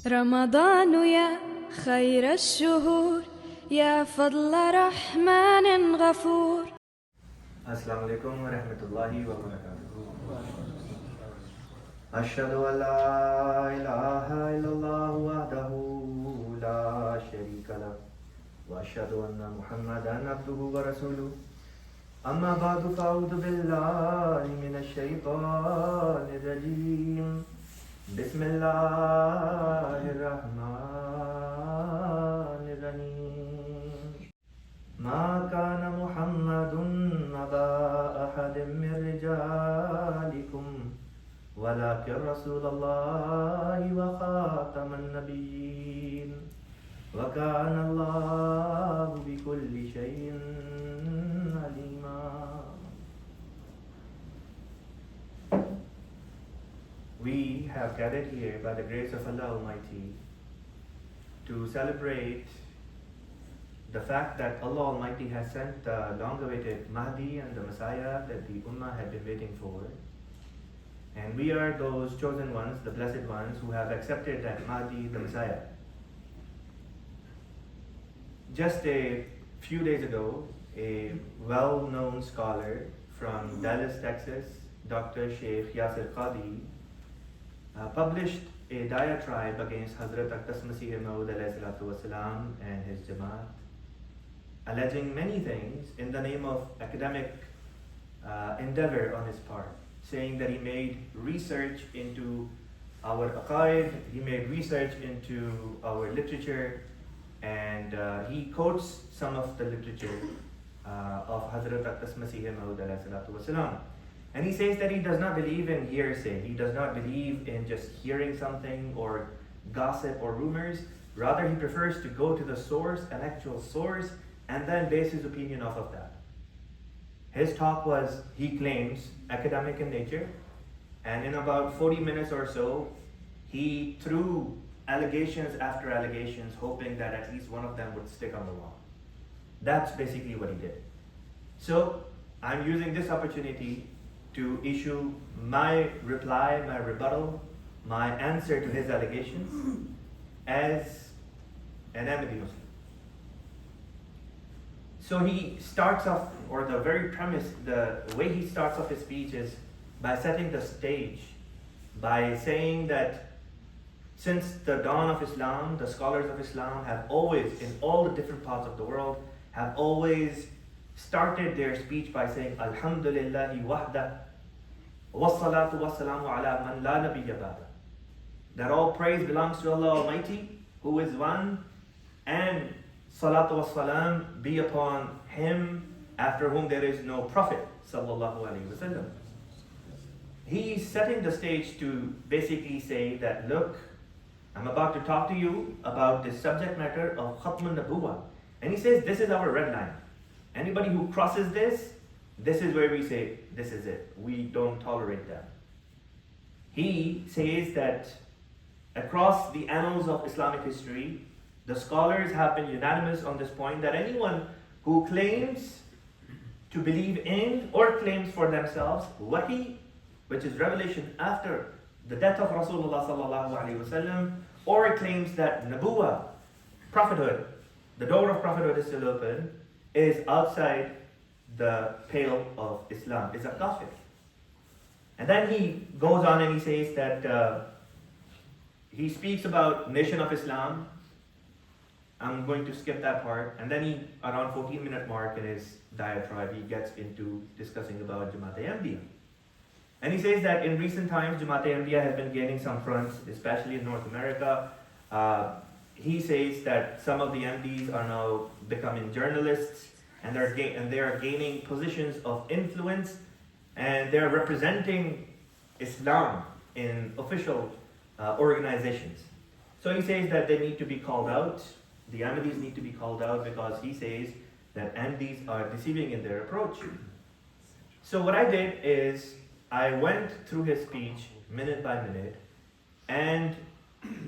رمضان يا خير الشهور يا فضل رحمن غفور. Assalamu alaikum wa rahmatullahi wa barakatuh. Ashhadu an la ilaha illallah wahdahu la sharika lah wa ashhadu anna Muhammadan abduhu wa rasuluh. Amma ba'du fa'udhu billahi minash shaitanir rajim. Bismillahir rahmanir rahim. Ma kana Muhammadun aba ahadin min rijalikum walakin Rasulallahi wa khataman nabiyyin wa kana Allahu bikulli shay'in alima. We have gathered here by the grace of Allah Almighty to celebrate the fact that Allah Almighty has sent the long-awaited Mahdi and the Messiah that the ummah had been waiting for. And we are those chosen ones, the blessed ones, who have accepted that Mahdi, the Messiah. Just a few days ago, a well-known scholar from Dallas, Texas, Dr. Sheikh Yasir Qadi, published a diatribe against Hazrat Ahmad and his Jamaat, alleging many things in the name of academic endeavor on his part, saying that he made research into our aqaid, he made research into our literature, and he quotes some of the literature of Hazrat Ahmad. And he says that he does not believe in hearsay, he does not believe in just hearing something or gossip or rumors. Rather, he prefers to go to the source, an actual source, and then base his opinion off of that. His talk was, he claims, academic in nature, and in about 40 minutes or so, he threw allegations after allegations, hoping that at least one of them would stick on the wall. That's basically what he did. So, I'm using this opportunity to issue my reply, my rebuttal, my answer to his allegations as an Ahmadi Muslim. So he starts off, or the very premise, the way he starts off his speech is by setting the stage, by saying that since the dawn of Islam, the scholars of Islam have always, in all the different parts of the world, have always started their speech by saying, Alhamdulillahi wahda, wassalatu wassalamu ala man la nabiyya ba'da. That all praise belongs to Allah Almighty, who is one, and salatu wassalam be upon him after whom there is no prophet, sallallahu alaihi wasallam. He's setting the stage to basically say that, look, I'm about to talk to you about the subject matter of Khatmun Nabuwwah. And he says, this is our red line. Anybody who crosses this, this is where we say, this is it. We don't tolerate that. He says that across the annals of Islamic history, the scholars have been unanimous on this point that anyone who claims to believe in or claims for themselves Wahi, which is revelation after the death of Rasulullah sallallahu alaihi wasallam, or claims that Nabuwwah, prophethood, the door of prophethood is still open, is outside the pale of Islam, is a kafir. And then he goes on and he says that he speaks about nation of Islam. I'm going to skip that part. And then he, around 14-minute mark in his diatribe, he gets into discussing about Jamaat-e-Ahmadiyya. And he says that in recent times, Jamaat-e-Ahmadiyya has been gaining some fronts, especially in North America. He says that some of the Ahmadis are now becoming journalists, and they are gaining positions of influence, and they're representing Islam in official organizations. So he says that they need to be called out. The Ahmadis need to be called out because he says that Ahmadis are deceiving in their approach. So what I did is I went through his speech minute by minute, and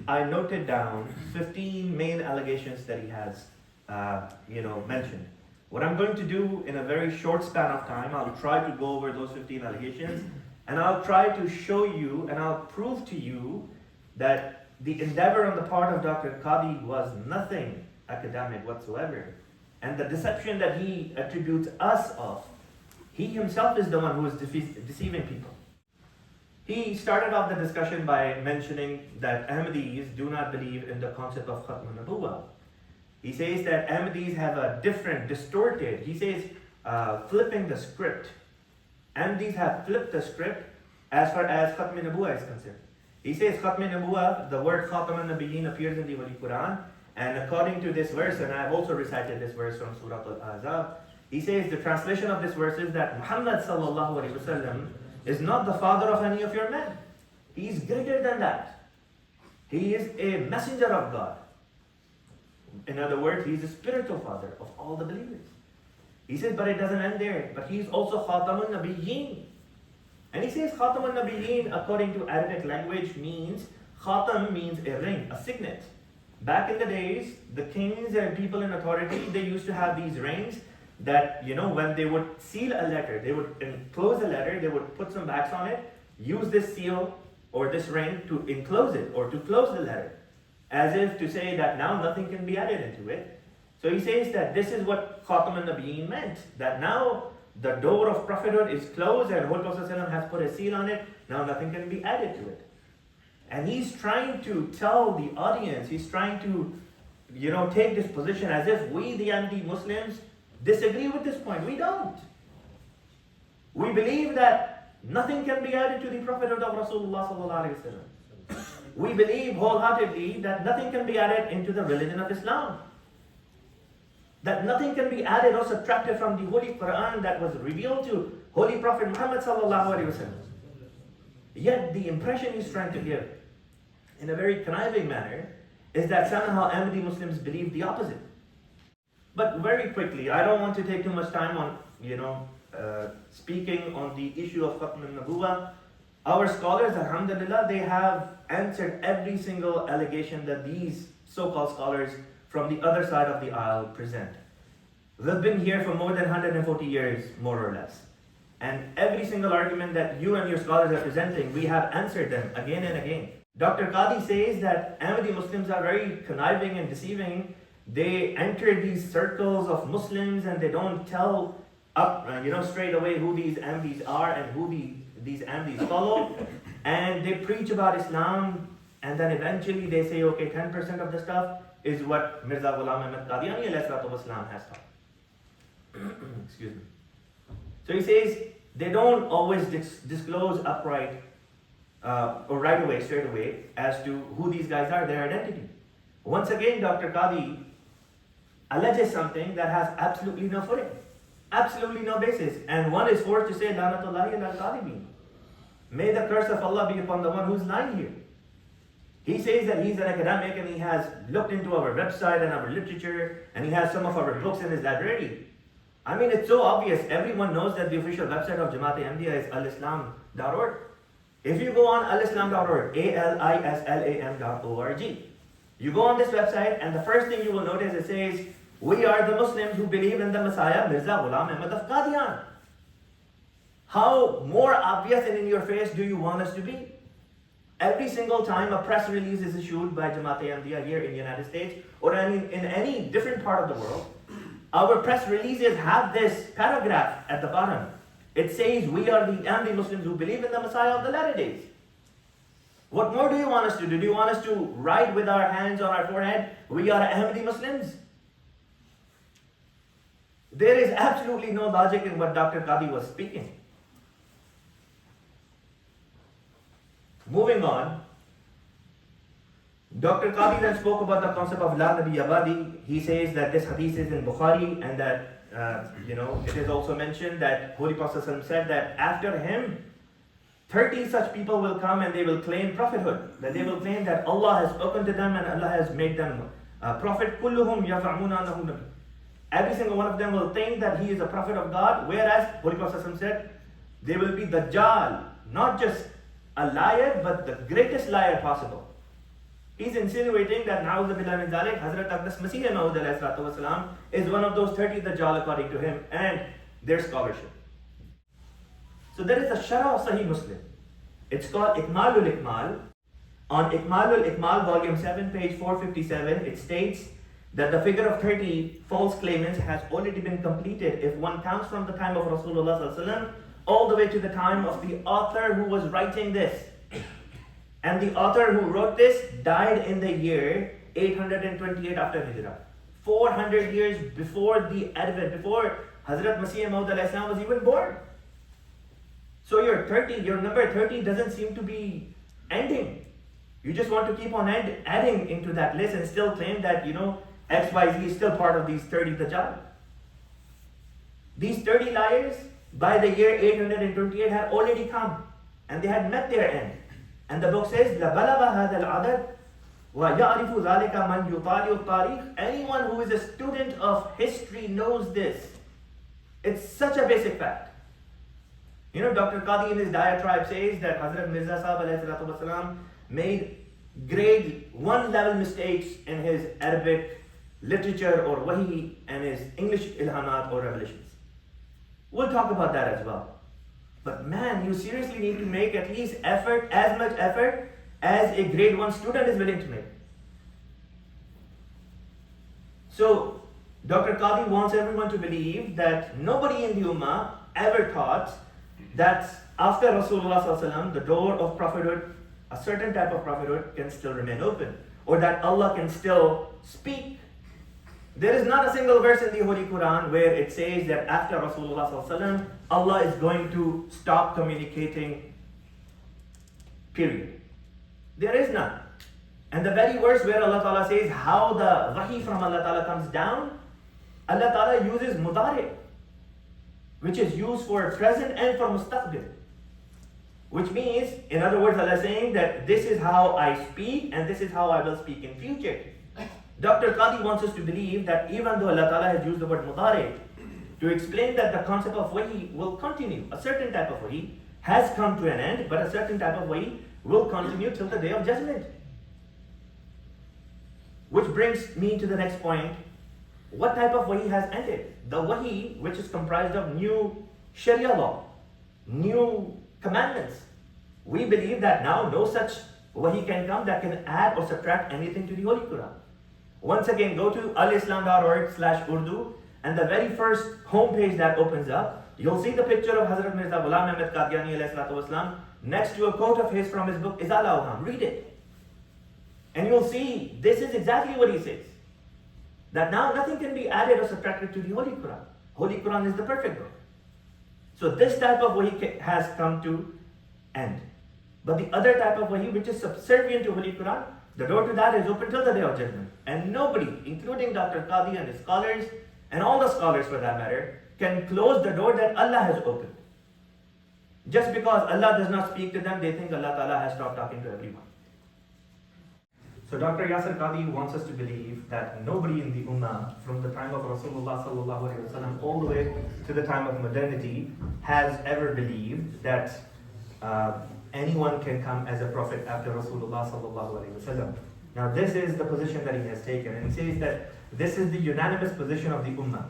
I noted down 15 main allegations that he has mentioned. What I'm going to do in a very short span of time, I'll try to go over those 15 allegations, and I'll try to show you and I'll prove to you that the endeavor on the part of Dr. Qadi was nothing academic whatsoever. And the deception that he attributes us of, he himself is the one who is deceiving people. He started off the discussion by mentioning that Ahmadis do not believe in the concept of Khatmun Nabuwwah. He says that Ahmadis have a different, distorted, he says, flipping the script. Ahmadis have flipped the script as far as Khatmun Nabuwwah is concerned. He says Khatmun Nabuwwah, the word Khatam al-Nabiyyin appears in the Holy Quran, and according to this verse, and I have also recited this verse from Surah Al-Ahzab, he says the translation of this verse is that Muhammad sallallahu alaihi wasallam is not the father of any of your men. He is greater than that. He is a messenger of God. In other words, he is the spiritual father of all the believers. He says, but it doesn't end there. But he is also Khatamun Nabiyyin. And he says Khatamun Nabiyyin, according to Arabic language, means, Khatam means a ring, a signet. Back in the days, the kings and people in authority, they used to have these rings that, when they would seal a letter, they would enclose a letter, they would put some wax on it, use this seal or this ring to enclose it or to close the letter, as if to say that now nothing can be added into it. So he says that this is what Khatam al-Nabiyyin meant, that now the door of prophethood is closed and Holy Prophet ﷺ has put a seal on it, now nothing can be added to it. And he's trying to tell the audience, he's trying to, take this position as if we, the Ahmadi Muslims, disagree with this point. We don't. We believe that nothing can be added to the prophethood of Rasulullah sallallahu alaihi wasallam. We believe wholeheartedly that nothing can be added into the religion of Islam. That nothing can be added or subtracted from the Holy Quran that was revealed to Holy Prophet Muhammad sallallahu alaihi wasallam. Yet the impression he's trying to give, in a very conniving manner, is that somehow Ahmadi Muslims believe the opposite. But very quickly, I don't want to take too much time on, speaking on the issue of Khatm al-Nabuwwah. Our scholars, alhamdulillah, they have answered every single allegation that these so-called scholars from the other side of the aisle present. They've been here for more than 140 years, more or less. And every single argument that you and your scholars are presenting, we have answered them again and again. Dr. Qadi says that Ahmadi Muslims are very conniving and deceiving. They enter these circles of Muslims and they don't tell straight away who these Ahmadis are and who these Ahmadis follow. And they preach about Islam and then eventually they say, okay, 10% of the stuff is what Mirza Ghulam Ahmad Qadiani has taught. Excuse me. So he says they don't always disclose upright or right away, straight away, as to who these guys are, their identity. Once again, Dr. Qadi alleges something that has absolutely no footing, absolutely no basis, and one is forced to say, Lanatullahi al-Qadibin. May the curse of Allah be upon the one who's lying here. He says that he's an academic and he has looked into our website and our literature and he has some of our books in his library. I mean, it's so obvious. Everyone knows that the official website of Jamaat-e-Ahmadiyya is alislam.org. If you go on alislam.org, alislam.org, you go on this website and the first thing you will notice, it says, we are the Muslims who believe in the Messiah, Mirza Ghulam Ahmad of Qadian. How more obvious and in your face do you want us to be? Every single time a press release is issued by Jamaat-e-Ahmadiyya here in the United States, or in any different part of the world, our press releases have this paragraph at the bottom. It says, we are the Ahmadi Muslims who believe in the Messiah of the latter days. What more do you want us to do? Do you want us to write with our hands on our forehead, we are Ahmadi Muslims? There is absolutely no logic in what Dr. Qadi was speaking. Moving on, Dr. Qadi then spoke about the concept of La Nabi Badi. He says that this hadith is in Bukhari and that, it is also mentioned that Holy Prophet said that after him, 30 such people will come and they will claim prophethood. That they will claim that Allah has spoken to them and Allah has made them prophet. Kulluhum yaf'amuna annahu nabi. Every single one of them will think that he is a prophet of God, whereas Holy Prophet said, they will be Dajjal, not just a liar, but the greatest liar possible. He's insinuating that Hazrat Ahmad Masih is one of those 30 Dajjal according to him and their scholarship. So there is a Sharh of Sahih Muslim. It's called Ikmalul Ikmal. On Iqbal, volume 7, page 457, it states that the figure of 30 false claimants has already been completed if one counts from the time of Rasulullah all the way to the time of the author who was writing this. And the author who wrote this died in the year 828 after Hijrah. 400 years before the advent, before Hazrat Masih Maud was even born. So your number 30 doesn't seem to be ending. You just want to keep on adding into that list and still claim that, XYZ is still part of these 30 Dajjal. These 30 liars, by the year 828, had already come and they had met their end. And the book says, لَبَلَغَ هَذَا الْعَدَدْ وَيَعْرِفُ ذَلِكَ مَنْ يُطَالِعُ التَّارِيخ. Anyone who is a student of history knows this. It's such a basic fact. Dr. Qadi in his diatribe says that Hazrat Mirza Sahib made grade 1 level mistakes in his Arabic literature or Wahi and his English ilhamat or revelations. We'll talk about that as well. But man, you seriously need to make at least effort, as much effort as a grade 1 student is willing to make. So, Dr. Qadi wants everyone to believe that nobody in the ummah ever thought that after Rasulullah the door of prophethood, a certain type of prophethood, can still remain open, or that Allah can still speak. There is not a single verse in the Holy Quran where it says that after Rasulullah Allah is going to stop communicating, period. There is none. And the very verse where Allah Ta'ala says how the Wahi from Allah Ta'ala comes down, Allah Ta'ala uses mudari, which is used for present and for mustaqbil. Which means, in other words, Allah is saying that this is how I speak and this is how I will speak in future. Dr. Qadi wants us to believe that even though Allah Ta'ala has used the word mudari to explain that the concept of Wahi will continue, a certain type of Wahi has come to an end, but a certain type of Wahi will continue till the day of judgment. Which brings me to the next point. What type of Wahi has ended? The Wahi which is comprised of new Sharia law, new commandments. We believe that now no such Wahi can come that can add or subtract anything to the Holy Quran. Once again, go to alislam.org/Urdu and the very first homepage that opens up, you'll see the picture of Hazrat Mirza Ghulam Ahmad Qadiani next to a quote of his from his book Izala Awham. Read it. And you'll see this is exactly what he says. That now nothing can be added or subtracted to the Holy Quran. Holy Quran is the perfect book. So this type of Wahi has come to end. But the other type of Wahi which is subservient to Holy Quran, the door to that is open till the day of judgment. And nobody, including Dr. Qadi and his scholars, and all the scholars for that matter, can close the door that Allah has opened. Just because Allah does not speak to them, they think Allah Ta'ala has stopped talking to everyone. So Dr. Yasir Qadi wants us to believe that nobody in the ummah from the time of Rasulullah all the way to the time of modernity has ever believed that anyone can come as a prophet after Rasulullah. Now this is the position that he has taken, and he says that this is the unanimous position of the ummah.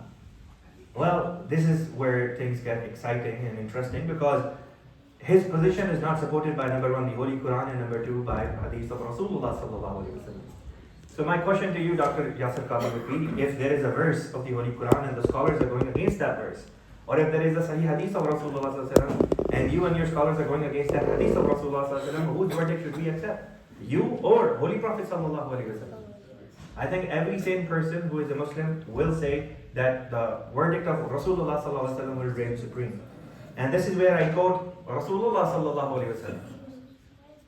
Well, this is where things get exciting and interesting, because his position is not supported by number 1, the Holy Quran, and number 2, by hadith of Rasulullah. So my question to you, Dr. Yasir Qadi, would be, if there is a verse of the Holy Quran and the scholars are going against that verse, or if there is a Sahih hadith of Rasulullah and you and your scholars are going against that hadith of Rasulullah, whose verdict should we accept? You or Holy Prophet ﷺ? I think every sane person who is a Muslim will say that the verdict of Rasulullah ﷺ will reign supreme. And this is where I quote Rasulullah ﷺ,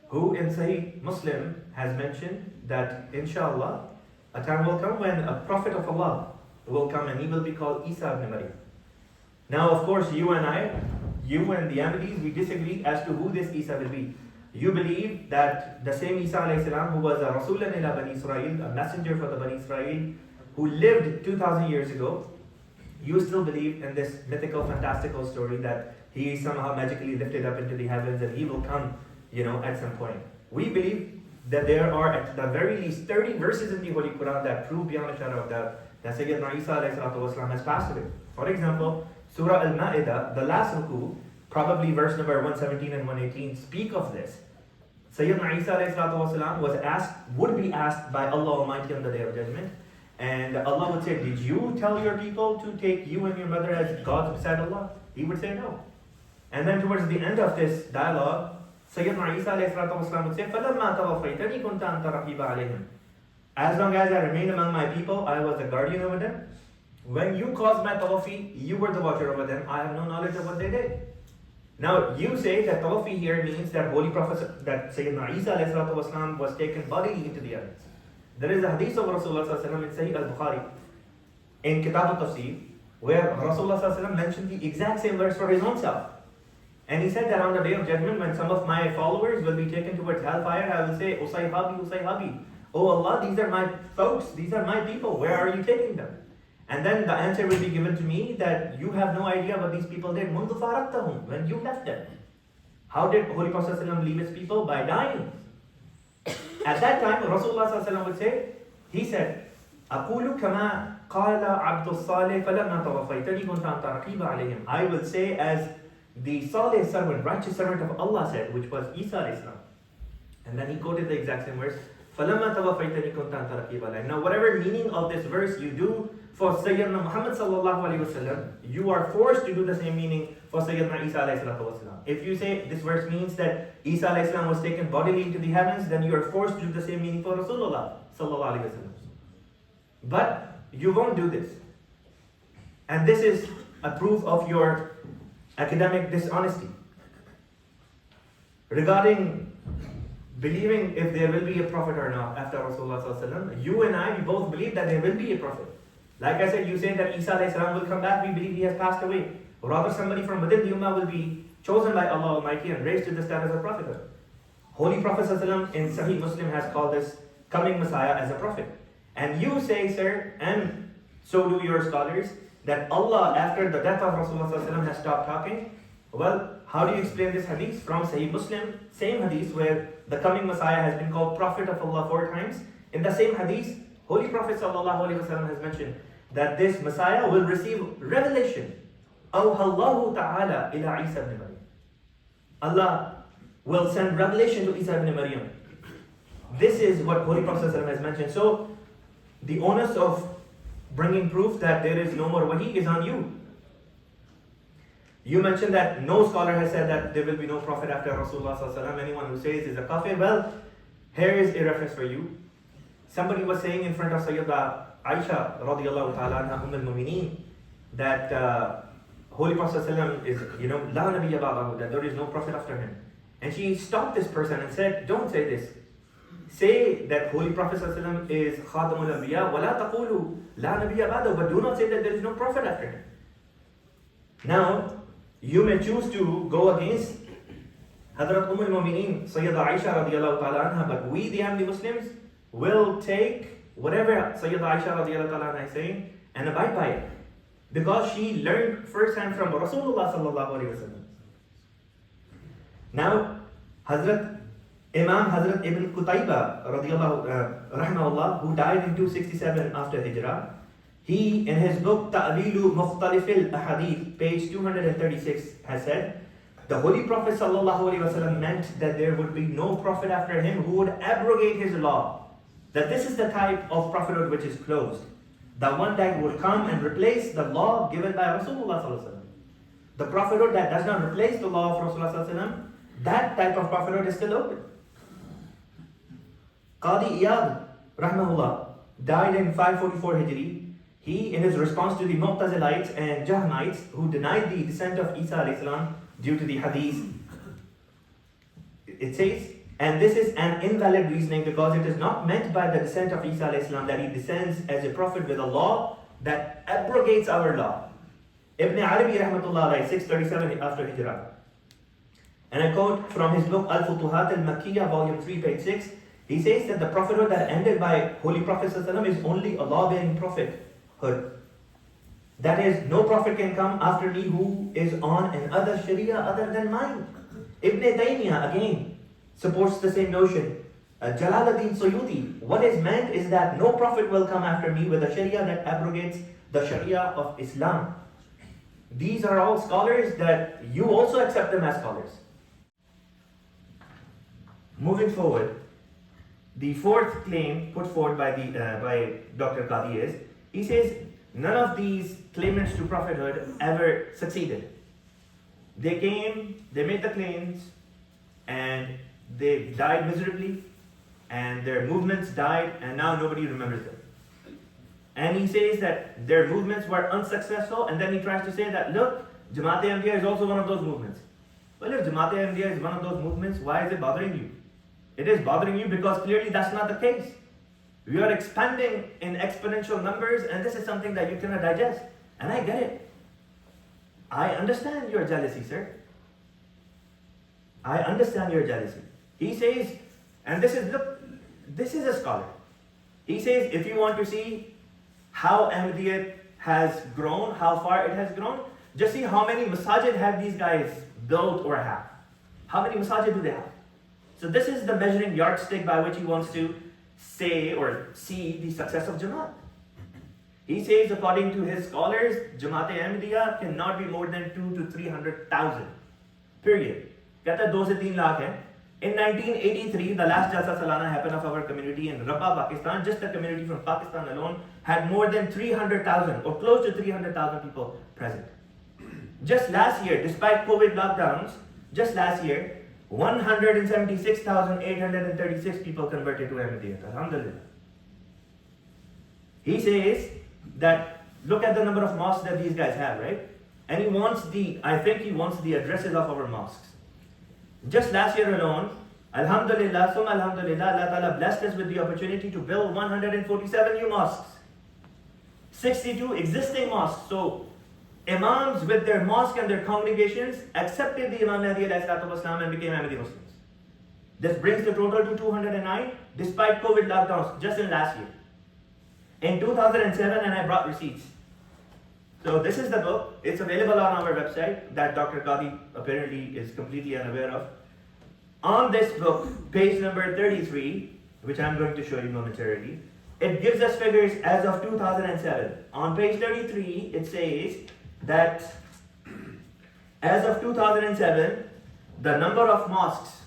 who in Sahih Muslim has mentioned that inshallah a time will come when a prophet of Allah will come and he will be called Isa ibn Maryam. Now of course you and the Ahmadis, we disagree as to who this Isa will be. You believe that the same Isa alayhi salam, who was a Rasulun ila Bani Israel, a messenger for the Bani Israel, who lived 2,000 years ago, you still believe in this mythical, fantastical story that he is somehow magically lifted up into the heavens and he will come, at some point. We believe that there are at the very least 30 verses in the Holy Quran that prove beyond a shadow of doubt that Sayyidina Isa ﷺ has passed away. For example, Surah Al-Ma'idah, the last ruku, probably verse number 117 and 118, speak of this. Sayyidina Isa والسلام, would be asked by Allah Almighty on the Day of Judgment. And Allah would say, did you tell your people to take you and your mother as gods beside Allah? He would say no. And then towards the end of this dialogue, Sayyidina Isa والسلام, would say, فَلَمَّا تَوَفَّيْتَنِي كُنْتَ أَنْتَ رَقِيبَ عَلَيْهِمْ. As long as I remained among my people, I was a guardian over them. When you caused my tawaffi, you were the watcher over them. I have no knowledge of what they did. Now, you say that tawaffi here means that Holy Prophet, that Sayyidina Isa والسلام, was taken bodily into the heavens. There is a hadith of Rasulullah in Sahih al-Bukhari, in Kitab al-Tafsir, where Rasulullah mentioned the exact same verse for his own self. And he said that on the Day of Judgment, when some of my followers will be taken towards hellfire, I will say, Usayhabi, Usayhabi. Oh Allah, these are my folks, these are my people, where are you taking them? And then the answer will be given to me that you have no idea what these people did. Mundu faraktahum, when you left them. How did Holy Prophet leave his people? By dying. At that time, Rasulullah would say, he said, أقول كما قال عبد الصالح فلما توفيتني كنت أنت رقيب عليهم. I will say as the Salih servant, righteous servant of Allah said, which was Isa alayhi salam. And then he quoted the exact same verse. فَلَمَّا تَوَفَّيْتَنِي كُنْتَ أَنْتَ رَقِيبَ عَلَيْهِمْ. Now, whatever meaning of this verse you do for Sayyidina Muhammad sallallahu alayhi wasallam, you are forced to do the same meaning for Sayyidina Isa alayhi wasallam. If you say this verse means that Isa alayhi salam was taken bodily into the heavens, then you are forced to do the same meaning for Rasulullah sallallahu alayhi wasallam. But you won't do this. And this is a proof of your academic dishonesty. Regarding believing if there will be a prophet or not after Rasulullah, you and I, we both believe that there will be a prophet. Like I said, you say that Isa alayhi salam will come back, we believe he has passed away. Or rather, somebody from within the ummah will be chosen by Allah Almighty and raised to the status of prophethood. Holy Prophet in Sahih Muslim has called this coming Messiah as a prophet. And you say, sir, and so do your scholars, that Allah, after the death of Rasulullah, has stopped talking. Well, how do you explain this hadith from Sahih Muslim? Same hadith where the coming Messiah has been called Prophet of Allah 4 times. In the same hadith, Holy Prophet ﷺ has mentioned that this Messiah will receive revelation. أَوْهَى ta'ala ila Isa ibn Maryam. Allah will send revelation to Isa ibn Maryam. This is what Holy Prophet ﷺ has mentioned. So, the onus of bringing proof that there is no more Wahi is on you. You mentioned that no scholar has said that there will be no prophet after Rasulullah ﷺ. Anyone who says is a kafir. Well, here is a reference for you. Somebody was saying in front of Sayyidah Aisha radiallahu ta'ala anha al-Mu'mineen that Holy Prophet ﷺ is, La Nabiyya ba'dahu, that there is no prophet after him. And she stopped this person and said, don't say this. Say that Holy Prophet ﷺ is Khatmun al-Anbiya, وَلَا تَقُولُوا لَا نَبِيَّ بَعْدَهُ, but do not say that there is no prophet after him. Now, you may choose to go against Hazrat al-Mu'mineen, Sayyidah Aisha radiallahu ta'ala anha, but we, the Ahmadi Muslims, will take whatever Sayyidah Aisha radiallahu ta'ala anha is saying and abide by it. Because she learned firsthand from Rasulullah sallallahu alayhi wa sallam. Now, Imam Hazrat Ibn Qutayba radiallahu rahmahullah, who died in 267 after Hijrah, he, in his book Ta'wilu Mukhtalifil Ahadith, page 236, has said, the Holy Prophet ﷺ meant that there would be no prophet after him who would abrogate his law. That this is the type of prophethood which is closed. The one that would come and replace the law given by Rasulullah ﷺ. The prophethood that does not replace the law of Rasulullah ﷺ, that type of prophethood is still open. Qadianis, rahmahullah, died in 544 Hijri. He, in his response to the Mu'tazilites and Jahmites who denied the descent of Isa alayhi salam due to the hadith, it says, and this is an invalid reasoning because it is not meant by the descent of Isa alayhi salam that he descends as a prophet with a law that abrogates our law. Ibn Arabi rahmatullah alayhi, 637 after Hijrah. And I quote from his book Al-Futuhat al-Makkiyah, volume 3, page 6. He says that the prophethood that ended by Holy Prophet ﷺ is only a law-bearing prophethood. That is, no prophet can come after me who is on another sharia other than mine. Ibn Taymiyyah again supports the same notion. Jalaluddin Suyuti, what is meant is that no prophet will come after me with a sharia that abrogates the sharia of Islam. These are all scholars that you also accept them as scholars. moving forward, the fourth claim put forward by Dr. Qadi is, he says none of these claimants to prophethood ever succeeded. They came, they made the claims, and they died miserably, and their movements died, and now nobody remembers them. And he says that their movements were unsuccessful, and then he tries to say that, look, Jamaat-e-Ahmadiyya is also one of those movements. Well, if Jamaat-e-Ahmadiyya is one of those movements, why is it bothering you? It is bothering you because clearly that's not the case. We are expanding in exponential numbers, and this is something that you cannot digest. And I get it. I understand your jealousy, sir. I understand your jealousy. He says, and this is a scholar. He says, if you want to see how Ahmadiyya has grown, how far it has grown, just see how many masajid have these guys built or have. How many masajid do they have? So this is the measuring yardstick by which he wants to say or see the success of Jamaat. He says, according to his scholars, Jamaat-e-Ahmadiyya cannot be more than 200,000 to 300,000. Period. कहता है 2 से 3 लाख है. In 1983, the last Jalsa Salana happened of our community in Rabba, Pakistan. Just the community from Pakistan alone had more than 300,000 or close to 300,000 people present. Just last year, despite COVID lockdowns, just last year, 176,836 people converted to Ahmadiyya. Alhamdulillah. He says that, look at the number of mosques that these guys have, right? And he wants the addresses of our mosques. Just last year alone, Alhamdulillah, Alhamdulillah, Allah Ta'ala blessed us with the opportunity to build 147 new mosques. 62 existing mosques. So, Imams with their mosque and their congregations accepted the Imam Mahdi and became Ahmadi Muslims. This brings the total to 209 despite COVID lockdowns just in last year. In 2007, and I brought receipts. So this is the book. It's available on our website that Dr. Qadi apparently is completely unaware of. On this book, page number 33, which I'm going to show you momentarily, it gives us figures as of 2007. On page 33, it says that as of 2007, the number of mosques,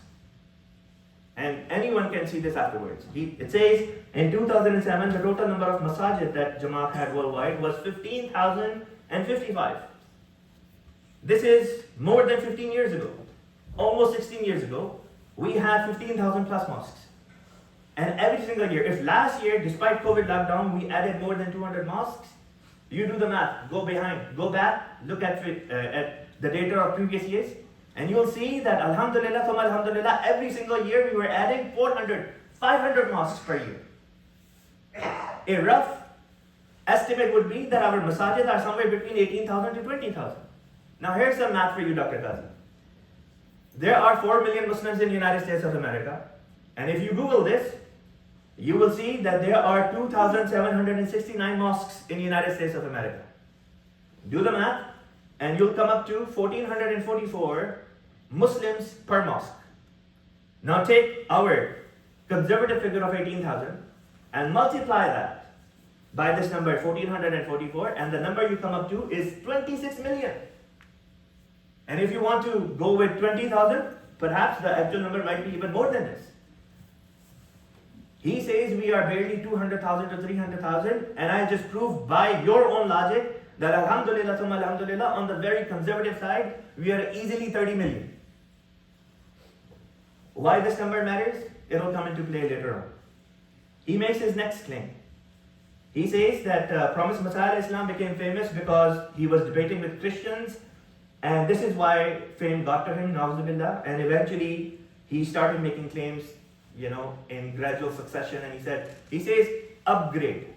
and anyone can see this afterwards. It says in 2007, the total number of masajid that Jamaat had worldwide was 15,055. This is more than 15 years ago. Almost 16 years ago, we had 15,000 plus mosques. And every single year, if last year, despite COVID lockdown, we added more than 200 mosques, you do the math, go back, look at the data of previous years, and you'll see that Alhamdulillah, every single year we were adding 400, 500 mosques per year. A rough estimate would be that our masajid are somewhere between 18,000 to 20,000. Now here's some math for you, Dr. Qazi. There are 4 million Muslims in the United States of America, and if you Google this, you will see that there are 2,769 mosques in the United States of America. Do the math, and you'll come up to 1,444 Muslims per mosque. Now take our conservative figure of 18,000 and multiply that by this number, 1,444, and the number you come up to is 26 million. And if you want to go with 20,000, perhaps the actual number might be even more than this. He says we are barely 200,000 to 300,000, and I just proved by your own logic that Alhamdulillah, Alhamdulillah, on the very conservative side, we are easily 30 million. Why this number matters? It will come into play later on. He makes his next claim. He says that Promised Messiah Islam became famous because he was debating with Christians, and this is why fame got to him, na'uzubillah, and eventually he started making claims, in gradual succession, and he says, upgrade.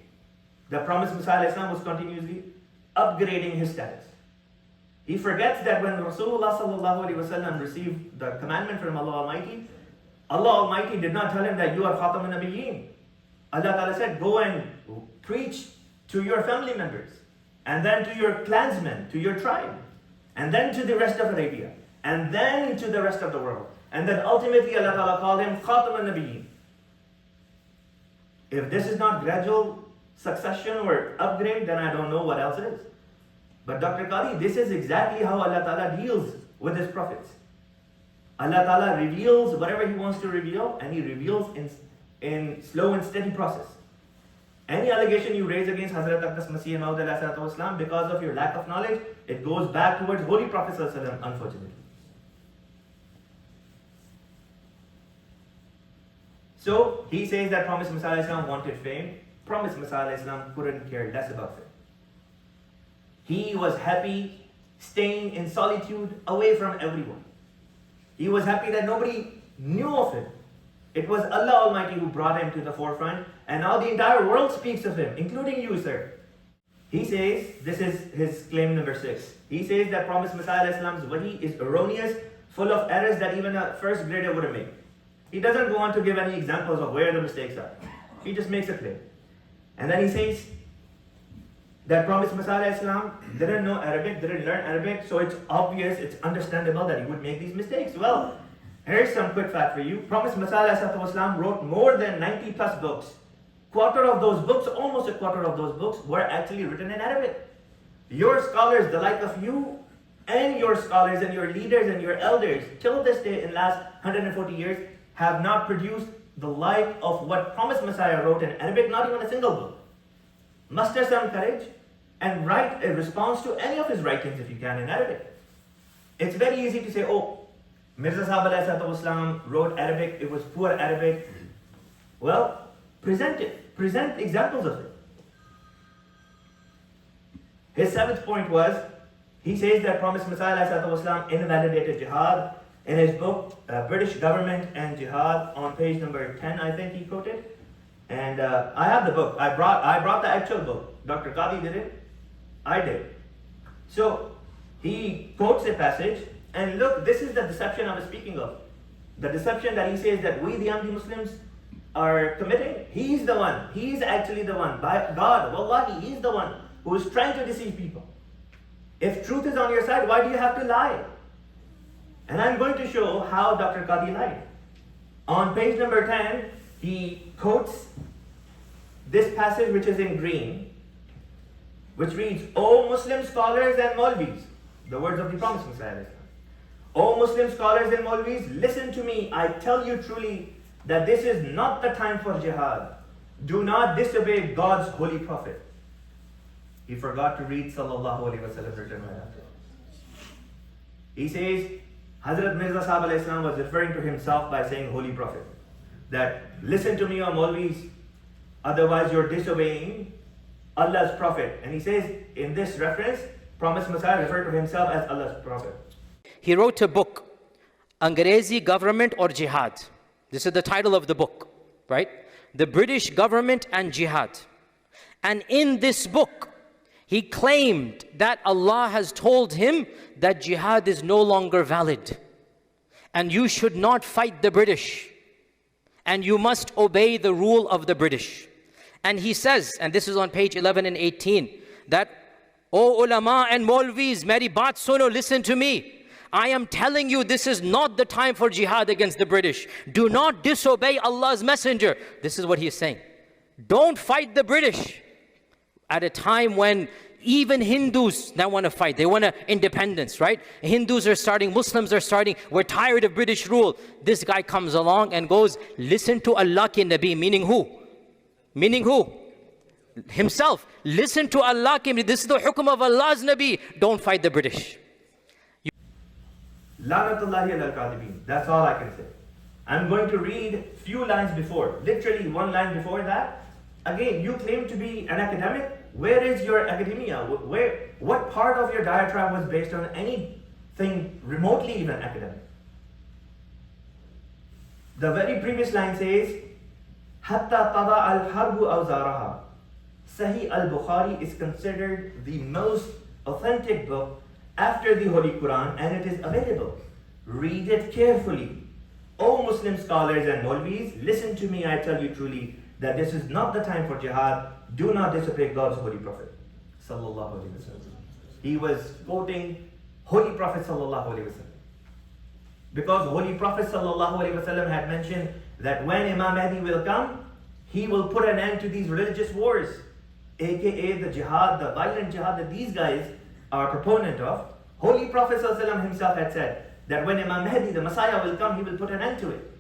The Promised Messiah Islam was continuously upgrading his status. He forgets that when Rasulullah sallallahu alaihi wasallam received the commandment from Allah Almighty did not tell him that you are Khatmun Nabiyyin. Allah Ta'ala said, go and preach to your family members, and then to your clansmen, to your tribe, and then to the rest of Arabia, and then to the rest of the world. And then ultimately Allah Ta'ala called him Khatmun Nabiyyin. If this is not gradual succession or upgrade, then I don't know what else is. But Dr. Qadi, this is exactly how Allah Ta'ala deals with his prophets. Allah Ta'ala reveals whatever He wants to reveal, and He reveals in slow and steady process. Any allegation you raise against Hazrat Ahmad because of your lack of knowledge, it goes back towards Holy Prophet unfortunately. So he says that Promised Messiah wanted fame. Promised Messiah couldn't care less about fame. He was happy staying in solitude away from everyone. He was happy that nobody knew of him. It was Allah Almighty who brought him to the forefront, and now the entire world speaks of him, including you, sir. He says, this is his claim number 6. He says that Promised Messiah's Wahi is erroneous, full of errors that even a first grader wouldn't make. He doesn't go on to give any examples of where the mistakes are. He just makes a claim. And then he says that Promised Messiah didn't know Arabic, didn't learn Arabic, so it's obvious, it's understandable that he would make these mistakes. Well, here's some quick fact for you. Promised Messiah wrote more than 90 plus books. Almost a quarter of those books were actually written in Arabic. Your scholars, the like of you, and your scholars and your leaders and your elders, till this day in last 140 years, have not produced the like of what Promised Messiah wrote in Arabic, not even a single book. Muster some courage and write a response to any of his writings if you can in Arabic. It's very easy to say, oh, Mirza Sahib wrote Arabic, it was poor Arabic. Well, present it. Present examples of it. His 7th point was, he says that Promised Messiah invalidated Jihad. In his book, British Government and Jihad, on page number 10, I think he quoted. And I have the book. I brought the actual book. Dr. Qadi did it. I did. So he quotes a passage, and look, this is the deception I was speaking of. The deception that he says that we, the Ahmadi Muslims, are committing. He's the one. He's actually the one. By God, wallahi, he's the one who is trying to deceive people. If truth is on your side, why do you have to lie? And I'm going to show how Dr. Qadi lied. On page number 10, he quotes this passage which is in green, which reads, O Muslim scholars and Maulvis, the words of the Promised Messiah. O Muslim scholars and Maulvis, listen to me. I tell you truly that this is not the time for jihad. Do not disobey God's holy prophet. He forgot to read Sallallahu Alaihi Wasallam written right after. He says, Hazrat Mirza Sahib was referring to himself by saying holy prophet. That listen to me, O Maulvis, otherwise you're disobeying Allah's prophet. And he says in this reference, Promised Messiah referred to himself as Allah's prophet. He wrote a book, Angrezi Government or Jihad. This is the title of the book, right? The British Government and Jihad. And in this book, he claimed that Allah has told him that jihad is no longer valid. And you should not fight the British. And you must obey the rule of the British. And he says, and this is on page 11 and 18, that, O ulama and Maulvis, meri baat suno, listen to me. I am telling you, this is not the time for jihad against the British. Do not disobey Allah's messenger. This is what he is saying. Don't fight the British. At a time when even Hindus now want to fight. They want independence, right? Hindus are starting, Muslims are starting. We're tired of British rule. This guy comes along and goes, listen to Allah ki Nabi. Meaning who? Meaning who? Himself. Listen to Allah ki Nabi. This is the hukum of Allah's Nabi. Don't fight the British. Lanatullahi al-Kadibin. That's all I can say. I'm going to read few lines before, literally one line before that. Again, you claim to be an academic. Where is your academia? What part of your diatribe was based on anything remotely even academic? The very previous line says, Hatta tada al-harbu awzaraha. Sahih al-Bukhari is considered the most authentic book after the Holy Quran, and it is available. Read it carefully. O Muslim scholars and Maulvis, listen to me, I tell you truly, that this is not the time for jihad. Do not disobey God's holy prophet. Sallallahu Alaihi Wasallam. He was quoting Holy Prophet Sallallahu Alaihi Wasallam. Because Holy Prophet Sallallahu Alaihi Wasallam had mentioned that when Imam Mahdi will come, he will put an end to these religious wars, aka the jihad, the violent jihad that these guys are proponent of. Holy Prophet Sallallahu Alaihi Wasallam himself had said that when Imam Mahdi, the Messiah, will come, he will put an end to it.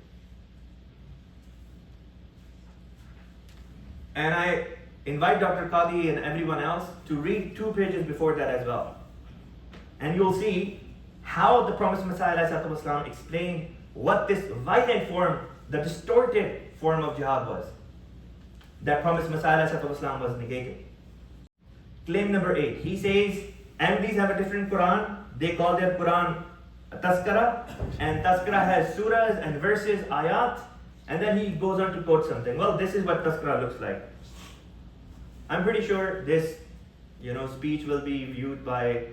And I invite Dr. Qadi and everyone else to read 2 pages before that as well. And you'll see how the promised Messiah ﷺ explained what this violent form, the distorted form of jihad was. That promised Messiah ﷺ was negated. Claim number 8. He says, Ahmadis have a different Quran. They call their Quran Tadhkirah. And Tadhkirah has surahs and verses, ayat. And then he goes on to quote something. Well, this is what Tadhkirah looks like. I'm pretty sure this, speech will be viewed by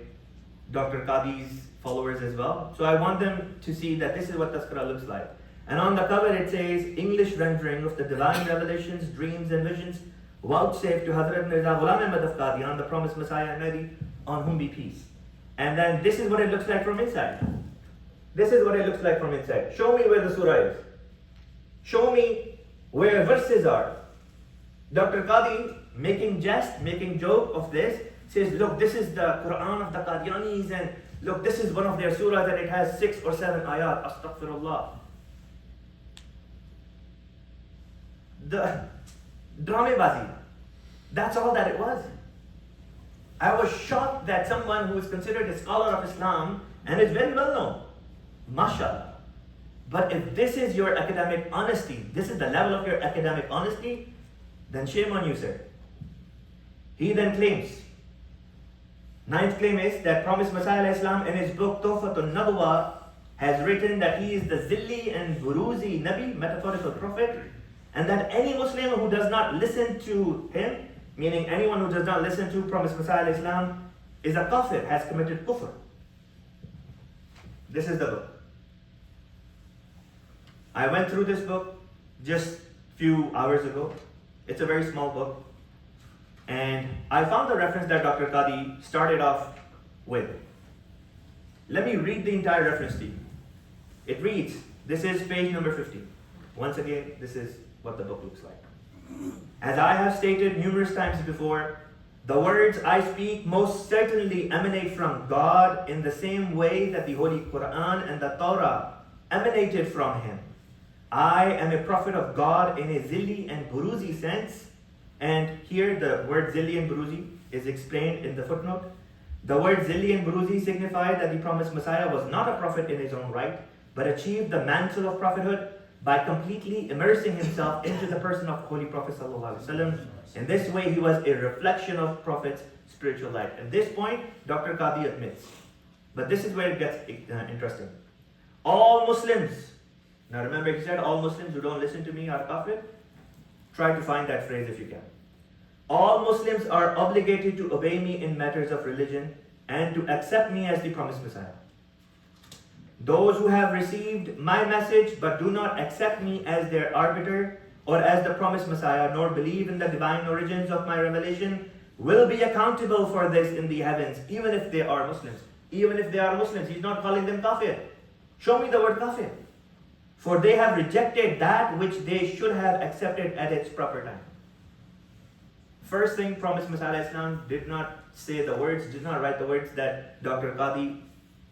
Dr. Qadi's followers as well. So I want them to see that this is what Tadhkirah looks like. And on the cover it says, English rendering of the divine revelations, dreams and visions vouchsafed to Hazrat Mirza Ghulam Ahmad of Qadian, the promised Messiah Ahmadi, on whom be peace. And then this is what it looks like from inside. This is what it looks like from inside. Show me where the surah is. Show me where verses are. Dr. Qadi, making jest, making joke of this, says, look, this is the Quran of the Qadianis, and look, this is one of their surahs and it has 6 or 7 ayat. Astaghfirullah. The Dramabazi. That's all that it was. I was shocked that someone who is considered a scholar of Islam and is very well known, mashallah. But if this is your academic honesty, this is the level of your academic honesty, then shame on you, sir. He then claims, 9th claim is that promised Messiah Islam in his book an-Nadwwah has written that he is the Zilli and Buruzi Nabi, metaphorical prophet, and that any Muslim who does not listen to him, meaning anyone who does not listen to promised Messiah Islam, is a kafir, has committed kufr. This is the book. I went through this book just a few hours ago. It's a very small book. And I found the reference that Dr. Qadi started off with. Let me read the entire reference to you. It reads, this is page number 50. Once again, this is what the book looks like. As I have stated numerous times before, the words I speak most certainly emanate from God in the same way that the Holy Quran and the Torah emanated from Him. I am a prophet of God in a Zilli and Buruzi sense. And here the word Zilli and Buruzi is explained in the footnote. The word Zilli and Buruzi signified that the promised Messiah was not a prophet in his own right, but achieved the mantle of prophethood by completely immersing himself into the person of Holy Prophet ﷺ. In this way, he was a reflection of Prophet's spiritual life. At this point, Dr. Qadi admits. But this is where it gets interesting. All Muslims, now remember he said all Muslims who don't listen to me are kafir. Try to find that phrase if you can. All Muslims are obligated to obey me in matters of religion and to accept me as the promised Messiah. Those who have received my message but do not accept me as their arbiter or as the promised Messiah, nor believe in the divine origins of my revelation, will be accountable for this in the heavens, even if they are Muslims. Even if they are Muslims, he's not calling them kafir. Show me the word kafir. For they have rejected that which they should have accepted at its proper time. First thing, promised Messiah Islam did not say the words, did not write the words that Dr. Qadi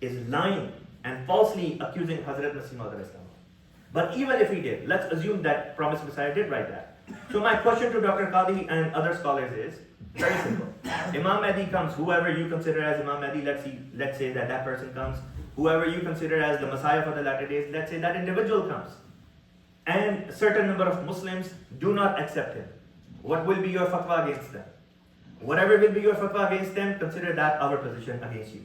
is lying and falsely accusing Hazrat Masih Maud Islam. But even if he did, let's assume that promised Messiah did write that. So my question to Dr. Qadi and other scholars is very simple. Imam Mahdi comes, whoever you consider as Imam Mahdi, let's say that person comes. Whoever you consider as the Messiah for the latter days, let's say that individual comes. And a certain number of Muslims do not accept him. What will be your fatwa against them? Whatever will be your fatwa against them, consider that our position against you.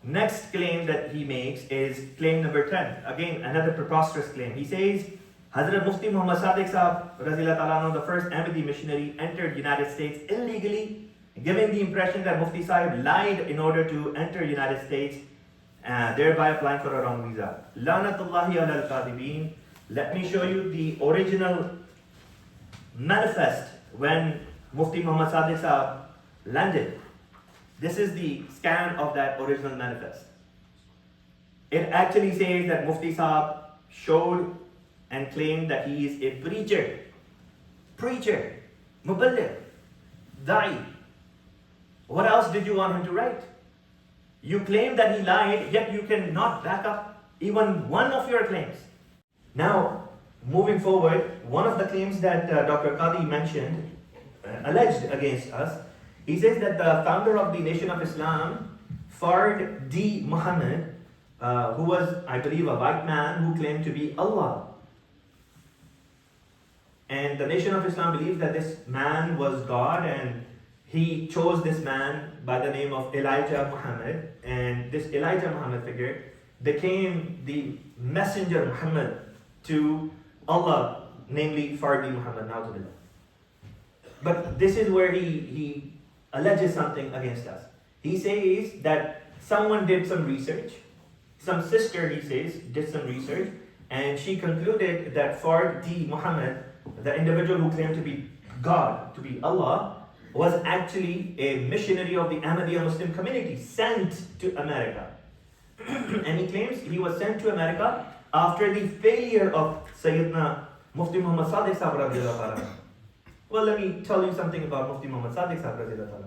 Next claim that he makes is claim number 10. Again, another preposterous claim. He says, Hazrat Mufti Muhammad Sadiq Sahab, the first Ahmadi Missionary, entered United States illegally, giving the impression that Mufti Sahib lied in order to enter United States, thereby applying for a wrong visa. Lanatullahi ala al-kadibin. Let me show you the original manifest when Mufti Muhammad Sadiq Sahab landed. This is the scan of that original manifest. It actually says that Mufti Sahab showed and claimed that he is a preacher, mubahila, da'i. What else did you want him to write? You claim that he lied, yet you cannot back up even one of your claims. Now, moving forward, one of the claims that Dr. Qadi mentioned, alleged against us, he says that the founder of the Nation of Islam, Fard D. Muhammad, who was, I believe, a white man who claimed to be Allah. And the Nation of Islam believes that this man was God, and he chose this man by the name of Elijah Muhammad. And this Elijah Muhammad figure became the messenger Muhammad to Allah, namely Fardi Muhammad. But this is where he alleges something against us. He says that someone did some research. Some sister, he says, did some research, and she concluded that Fardi Muhammad, the individual who claimed to be God, to be Allah, was actually a missionary of the Ahmadiyya Muslim community sent to America. And he claims he was sent to America after the failure of Sayyidina Mufti Muhammad Sadiq Sahib. Well, let me tell you something about Mufti Muhammad Sadiq Sahib.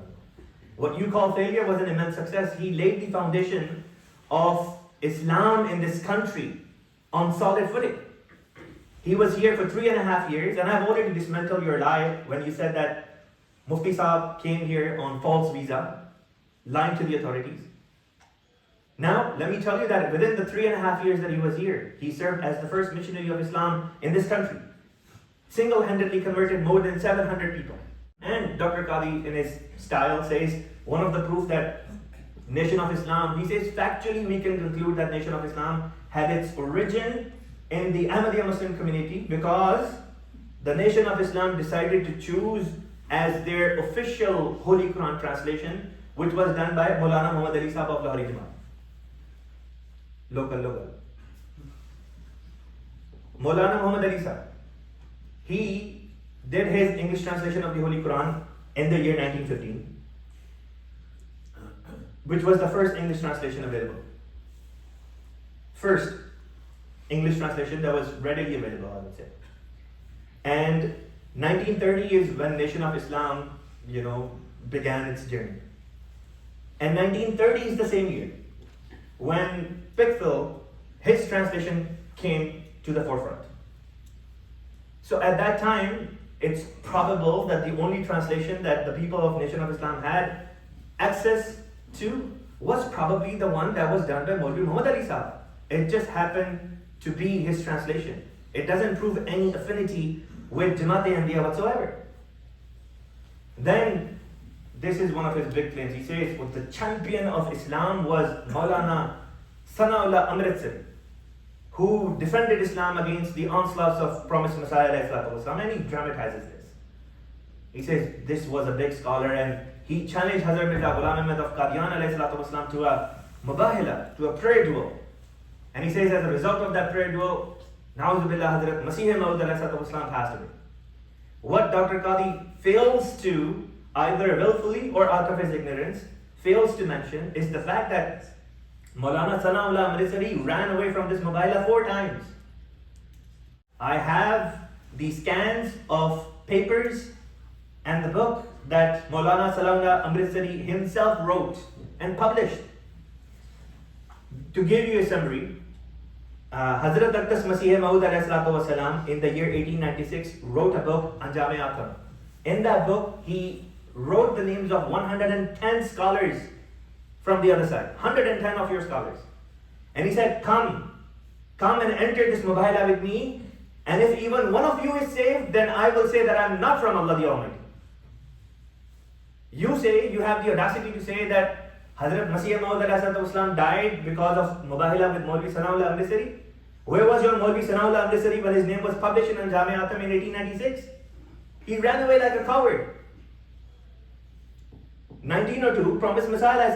What you call failure was an immense success. He laid the foundation of Islam in this country on solid footing. He was here for 3.5 years, and I've already dismantled your lie when you said that Mufti Sahib came here on false visa, lying to the authorities. Now, let me tell you that within the 3.5 years that he was here, he served as the first missionary of Islam in this country. Single-handedly converted more than 700 people. And Dr. Qadi, in his style, says one of the proof that Nation of Islam, he says factually we can conclude that Nation of Islam had its origin in the Ahmadiyya Muslim community because the Nation of Islam decided to choose as their official Holy Quran translation, which was done by Maulana Muhammad Ali Sahib of Lahori Jamaat. Local. Maulana Muhammad Ali Sahib, he did his English translation of the Holy Quran in the year 1915, which was the first English translation available. First English translation that was readily available, I would say. And 1930 is when Nation of Islam, began its journey. And 1930 is the same year when Pickthall, his translation came to the forefront. So at that time, it's probable that the only translation that the people of Nation of Islam had access to was probably the one that was done by Maulvi Muhammad Ali Sahib. It just happened to be his translation. It doesn't prove any affinity with Jamaat-e-Ahmadiyya whatsoever. Then, this is one of his big claims. He says, well, the champion of Islam was Maulvi Thanaullah Amritsari, who defended Islam against the onslaughts of promised Messiah, and he dramatizes this. He says this was a big scholar, and he challenged Hazrat Mirza Ghulam Ahmad of Qadian to a mubahila, to a prayer duel. And he says as a result of that prayer duel, Na'udzubillah, Hazrat Masih Maud passed away. What Dr. Qadi fails to, either willfully or out of his ignorance, fails to mention is the fact that Maulana Thanaullah Amritsari ran away from this mubahila 4 times. I have the scans of papers and the book that Maulana Thanaullah Amritsari himself wrote and published. To give you a summary, Hazrat Masih Maud in the year 1896 wrote a book, Anjam-e-Akam. In that book, he wrote the names of 110 scholars from the other side, 110 of your scholars. And he said, come and enter this mubahila with me, and if even one of you is saved, then I will say that I am not from Allah the Almighty. You have the audacity to say that Hazrat Masih Maud died because of mubahila with Maulvi Thanaullah Amritsari. Where was your Maulvi Thanaullah Amritsari when his name was published in Anjam-e-Akam in 1896? He ran away like a coward. 1902, Promised Messiah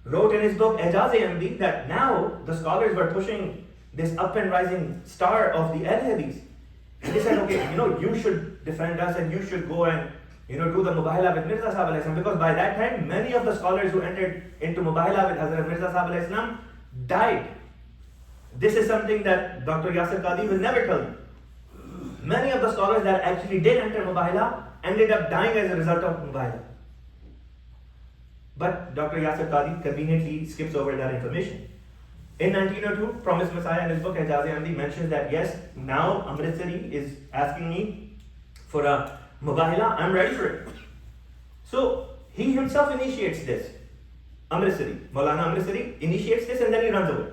wrote in his book Ijaz-e-Ahmadi that now the scholars were pushing this up and rising star of the Al-Hadith. And they said, okay, you should defend us and you should go and do the mubahila with Mirza Sahib, because by that time many of the scholars who entered into mubahila with Hazrat Mirza Sahib died. This is something that Dr. Yasir Qadi will never tell you. Many of the scholars that actually did enter mubahila ended up dying as a result of mubahila. But Dr. Yasir Qadhi conveniently skips over that information. In 1902, Promised Messiah in his book Ahmadi mentions that yes, now Amritsari is asking me for a mubahila, I'm ready for it. So he himself initiates this. Amritsari, Maulana Amritsari initiates this and then he runs away.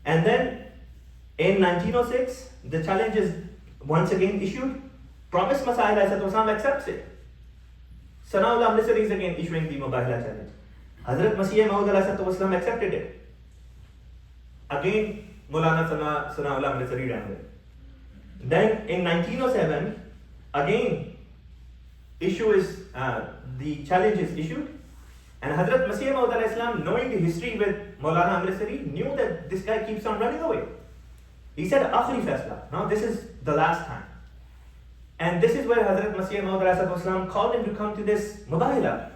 And then in 1906, the challenge is once again issued. Promised Messiah accepts it. Thanaullah Amritsari is again issuing the mubahila challenge. Hazrat Mahmood accepted it. Again, Maulana Thanaullah Amritsari ran away. Then in 1907, again, the challenge is issued. And Hazrat Masih Maud, knowing the history with Maulana Amritsari, knew that this guy keeps on running away. He said, Akhri Faisla. Now this is the last time. And this is where Hazrat Masih Maud called him to come to this mubahila.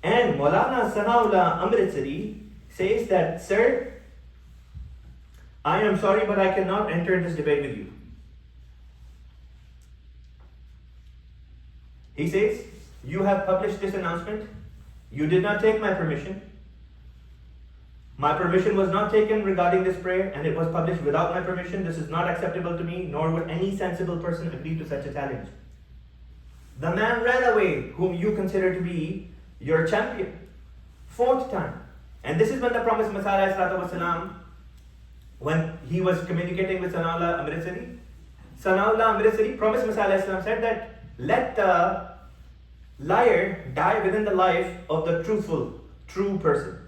And Maulana Thanaullah Amritsari says that, sir, I am sorry, but I cannot enter this debate with you. He says, you have published this announcement. You did not take my permission. My permission was not taken regarding this prayer, and it was published without my permission. This is not acceptable to me, nor would any sensible person agree to such a challenge. The man ran away, whom you consider to be your champion. 4th time. And this is when the Promised Messiah, when he was communicating with Thanaullah Amritsari, Promised Messiah said that let the liar die within the life of the true person.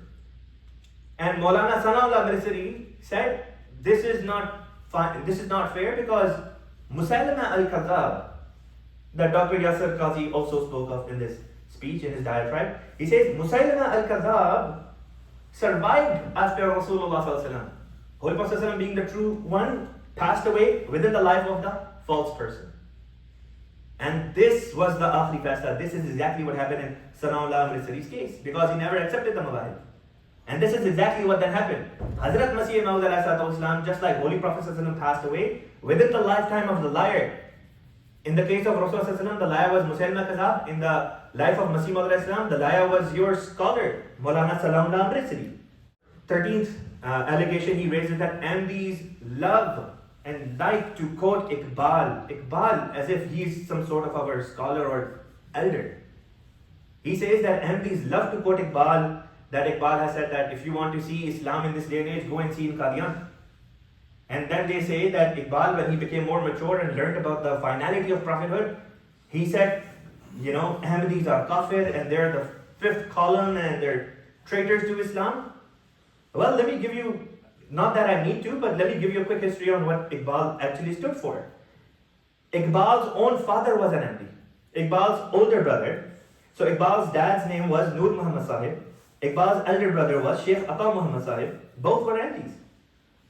And Maulana Thanaullah Amritsari said, this is not fair, because Musaylama al-Kadhab, that Dr. Yasir Qadhi also spoke of in this speech, in his diatribe, he says, Musaylama al-Kadhab survived after Rasulullah Sallallahu Alaihi Wasallam. Holy Prophet Sallallahu Alaihi Wasallam, being the true one, passed away within the life of the false person. And this was the Akhri Faisla. This is exactly what happened in Thanaullah Amritsari's case, because he never accepted the mubahila. And this is exactly what then happened. Hazrat Masih Maud, just like Holy Prophet ﷺ passed away within the lifetime of the liar. In the case of Rasulullah ﷺ, the liar was Musaylama Kadhab. In the life of Masih Maud, the liar was your scholar, Maulana Thanaullah Amritsari. 13th allegation he raises that Ahmadis love and like to quote Iqbal as if he's some sort of our scholar or elder. He says that Ahmadis love to quote Iqbal, that Iqbal has said that if you want to see Islam in this day and age, go and see in Qadian. And then they say that Iqbal, when he became more mature and learned about the finality of prophethood, he said, Ahmadis are kafir and they're the 5th column and they're traitors to Islam. Well, let me give you, not that I need to, but let me give you a quick history on what Iqbal actually stood for. Iqbal's own father was an Ahmadi. Iqbal's older brother, so Iqbal's dad's name was Nur Muhammad Sahib. Iqbal's elder brother was Sheikh Ata Muhammad Sahib. Both were Ahmadis.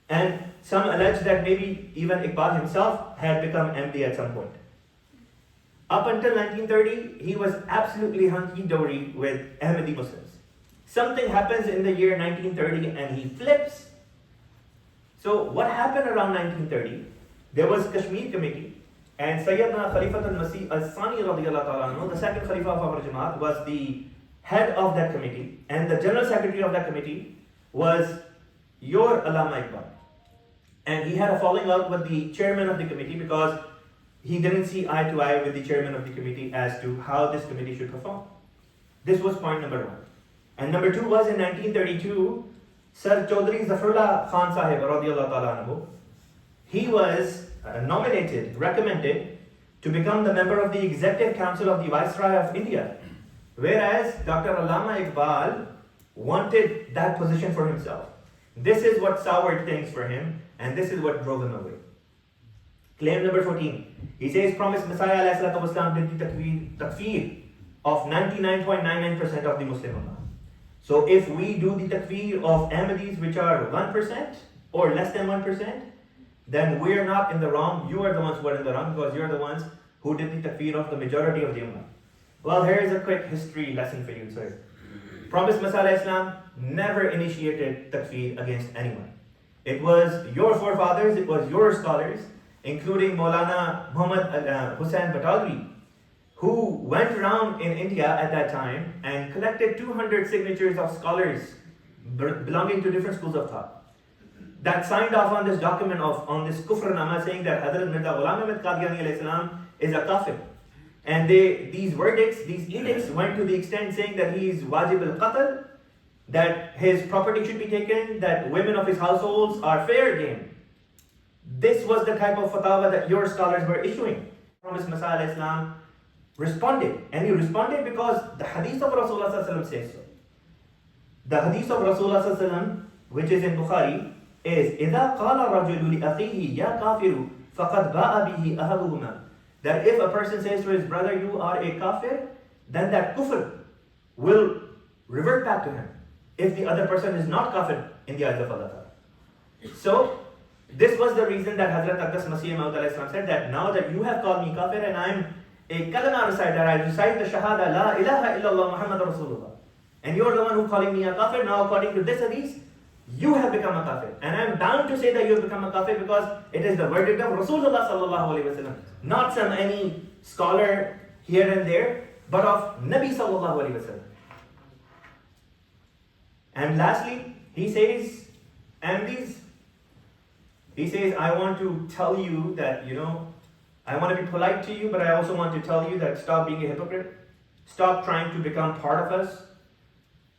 And some allege that maybe even Iqbal himself had become Ahmadi at some point. Up until 1930, he was absolutely hunky-dory with Ahmadi Muslims. Something happens in the year 1930 and he flips. So what happened around 1930? There was Kashmir Committee, and Sayyidina Khalifatul Masih al-Sani radiyallahu ta'ala anhu, the second Khalifa of our Jamaat, was the head of that committee, and the general secretary of that committee was your Allama Iqbal. And he had a falling out with the chairman of the committee because he didn't see eye to eye with the chairman of the committee as to how this committee should perform. This was point number 1. And number 2 was in 1932, Sir Chaudhry Zafarullah Khan Sahib radiyallahu ta'ala anhu, he was recommended to become the member of the Executive Council of the Viceroy of India. Whereas Dr. Allama Iqbal wanted that position for himself. This is what soured things for him, and this is what drove him away. Claim number 14. He says, Promised Messiah did the takfir of 99.99% of the Muslim ummah. So if we do the takfir of Ahmadis, which are 1% or less than 1%, then we're not in the wrong. You are the ones who are in the wrong, because you're the ones who did the takfir of the majority of the ummah. Well, here is a quick history lesson for you, sir. Promised Messiah Islam never initiated takfir against anyone. It was your forefathers, it was your scholars, including Maulana Muhammad Hussain Batalwi, who went around in India at that time and collected 200 signatures of scholars belonging to different schools of thought that signed off on this document on this kufrnama saying that Hazrat Mirza Ghulam Ahmad Qadiani alayhi salam is a kafir. And these verdicts, these edicts went to the extent saying that he is wajib al-qatl, that his property should be taken, that women of his households are fair game. This was the type of fatwa that your scholars were issuing. Promised Messiah alayhi salam responded, and he responded because the hadith of Rasulullah sallallahu alaihi wasallam says so. The hadith of Rasulullah sallallahu alaihi wasallam, which is in Bukhari, is إِذَا قَالَ الرَّجُلُ لِأَخِيهِ يَا كَافِرُ فَقَدْ بَاءَ بِهِ أَهَدُهُمَا. That if a person says to his brother, you are a kafir, then that kufr will revert back to him if the other person is not kafir in the eyes of Allah. So, this was the reason that Hazrat Aqdas Masih Maud said that now that you have called me kafir and I am a kalama reciter, I recite the shahada, la ilaha illallah Muhammad Rasulullah, and you're the one who calling me a kafir, now according to this hadith, you have become a kafir. And I'm bound to say that you have become a kafir because it is the verdict of Rasulullah sallallahu alaihi wasallam, not some any scholar here and there, but of Nabi sallallahu alaihi wasallam. And lastly, he says, I want to tell you that, I want to be polite to you, but I also want to tell you that stop being a hypocrite. Stop trying to become part of us.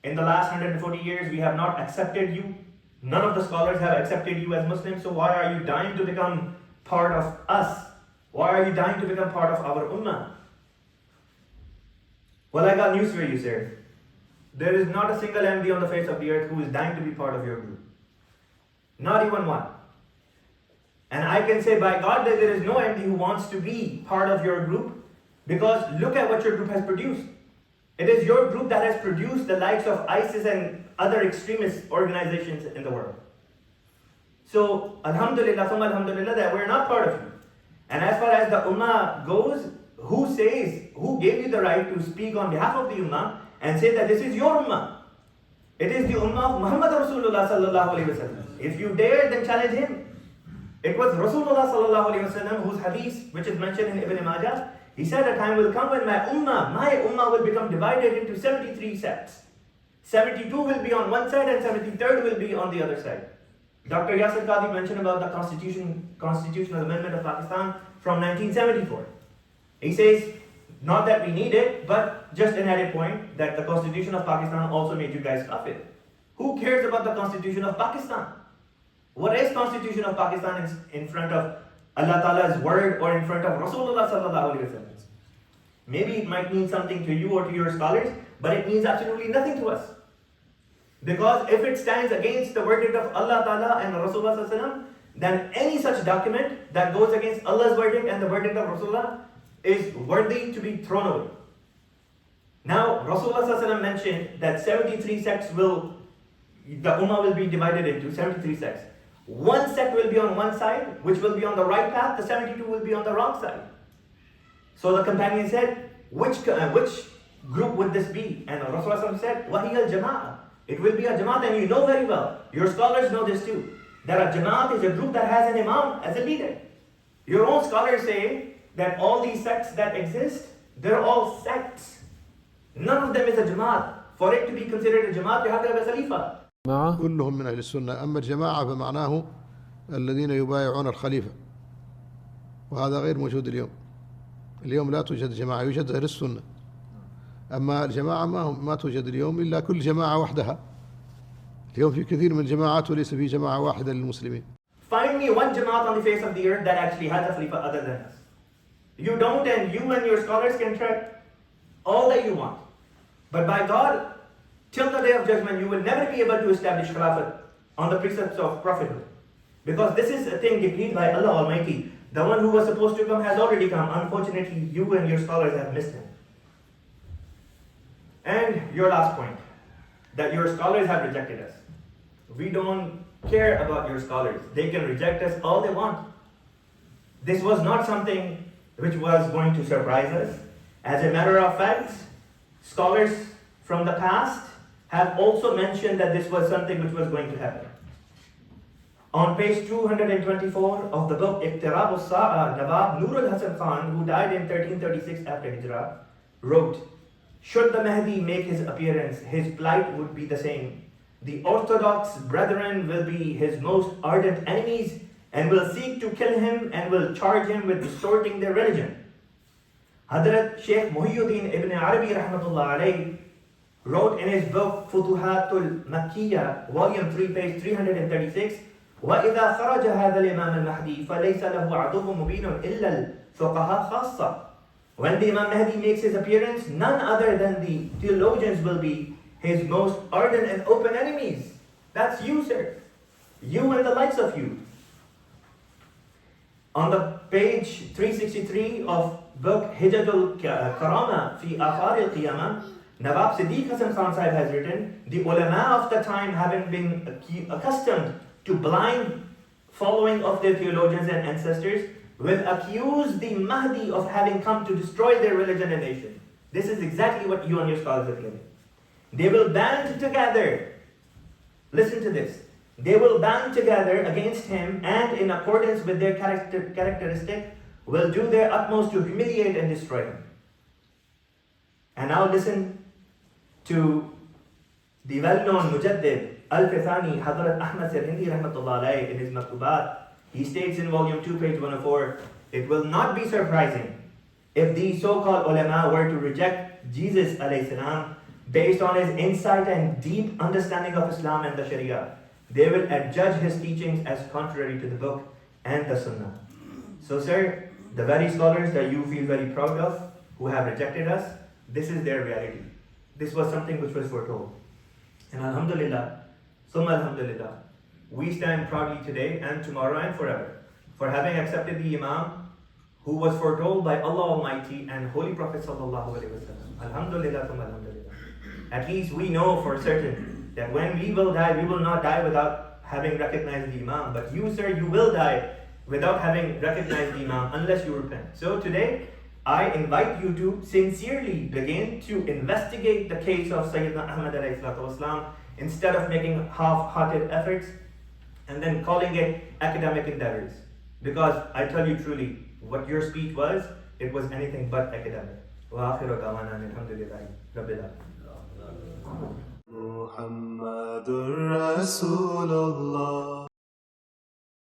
In the last 140 years, we have not accepted you. None of the scholars have accepted you as Muslims, so why are you dying to become part of us? Why are you dying to become part of our ummah? Well, I got news for you, sir. There is not a single Ahmadi on the face of the earth who is dying to be part of your group. Not even one. And I can say by God that there is no Ahmadi who wants to be part of your group, because look at what your group has produced. It is your group that has produced the likes of ISIS and other extremist organizations in the world. So, alhamdulillah, alhamdulillah, that we're not part of you. And as far as the ummah goes, who gave you the right to speak on behalf of the ummah and say that this is your ummah? It is the ummah of Muhammad Rasulullah sallallahu alaihi wasallam. If you dare, then challenge him. It was Rasulullah sallallahu alaihi wasallam whose hadith, which is mentioned in Ibn Majah, he said a time will come when my ummah will become divided into 73 sects. 72 will be on one side and 73rd will be on the other side. Dr. Yasir Qadi mentioned about the Constitutional Amendment of Pakistan from 1974. He says, not that we need it, but just an added point that the Constitution of Pakistan also made you guys kafir. Who cares about the Constitution of Pakistan? What is Constitution of Pakistan in front of Allah Ta'ala's word or in front of Rasulullah sallallahu alaihi wasallam? Maybe it might mean something to you or to your scholars, but it means absolutely nothing to us. Because if it stands against the verdict of Allah Ta'ala and Rasulullah sallallahu alaihi wasallam, then any such document that goes against Allah's verdict and the verdict of Rasulullah is worthy to be thrown away. Now, Rasulullah sallallahu alaihi wasallam mentioned that 73 sects the ummah will be divided into 73 sects. One sect will be on one side, which will be on the right path, the 72 will be on the wrong side. So the companion said, which group would this be? And Rasulullah said, Wahi al-Jama'ah. It will be a Jamaat, and you know very well, your scholars know this too, that a Jamaat is a group that has an Imam as a leader. Your own scholars say that all these sects that exist, they're all sects. None of them is a Jamaat. For it to be considered a Jamaat, you have to have a Khalifa. كلهم من أهل السنة. أما الجماعة فمعناه الذين يبايعون الخليفة، وهذا غير موجود اليوم. اليوم لا توجد جماعة، يوجد أهل السنة. أما الجماعة ما توجد اليوم إلا كل جماعة وحدها. اليوم في كثير من الجماعات وليس في جماعة واحدة للمسلمين. Find me one Jamaat on the face of the earth that actually has a Khalifa other than us. You don't, and you and your scholars can try all that you want. But by God, till the day of judgment, you will never be able to establish Khilafat on the precepts of prophethood. Because this is a thing decreed by Allah Almighty. The one who was supposed to come has already come. Unfortunately, you and your scholars have missed him. And your last point, that your scholars have rejected us. We don't care about your scholars. They can reject us all they want. This was not something which was going to surprise us. As a matter of fact, scholars from the past have also mentioned that this was something which was going to happen. On page 224 of the book Iqtirab al-Sa'a, Nawab Nur al-Hasan Khan, who died in 1336 after Hijrah, wrote, "Should the Mahdi make his appearance, his plight would be the same. The orthodox brethren will be his most ardent enemies and will seek to kill him and will charge him with distorting their religion." Hazrat Sheikh Muhyiddin ibn Arabi rahmatullah alayhi wrote in his book Futuhatul Makkiyah, volume 3, page 336, وَإِذَا خَرَجَ هَذَا الْإِمَامَ الْمَهْدِي فَلَيْسَ لَهُ عَدُوٌّ مُبِينٌ إِلَّا الْفُقَهَاء خَاصَّةً. When the Imam Mahdi makes his appearance, none other than the theologians will be his most ardent and open enemies. That's you, sir. You and the likes of you. On the page 363 of book Hijajul Karama fi Akhar al-Qiyamah, Nawab Siddiq Hasan Khan Sahib has written, the ulama of the time, having been accustomed to blind following of their theologians and ancestors, will accuse the Mahdi of having come to destroy their religion and nation. This is exactly what you and your scholars are claiming. They will band together. Listen to this. They will band together against him and in accordance with their characteristic will do their utmost to humiliate and destroy him. And now listen to the well-known Mujaddid Al-Fithani, Hazrat Ahmad Sirhindi rahmatullah alayhi, in his Maktubat. He states in volume 2, page 104, "It will not be surprising if these so-called ulama were to reject Jesus alayhi salam based on his insight and deep understanding of Islam and the Sharia. They will adjudge his teachings as contrary to the book and the Sunnah." So sir, the very scholars that you feel very proud of, who have rejected us, this is their reality. This was something which was foretold. And alhamdulillah, summa alhamdulillah, we stand proudly today and tomorrow and forever for having accepted the Imam who was foretold by Allah Almighty and Holy Prophet sallallahu alaihi wasallam. Alhamdulillah, summa alhamdulillah. At least we know for certain that when we will die, we will not die without having recognized the Imam. But you, sir, you will die without having recognized the Imam unless you repent. So today, I invite you to sincerely begin to investigate the case of Sayyidina Ahmad alayhi salatu wasalam instead of making half-hearted efforts and then calling it academic endeavors. Because I tell you truly, what your speech was, it was anything but academic. Wa akhiru da'wana alhamdulillahi rabbil alamin. Muhammadur Rasulullah.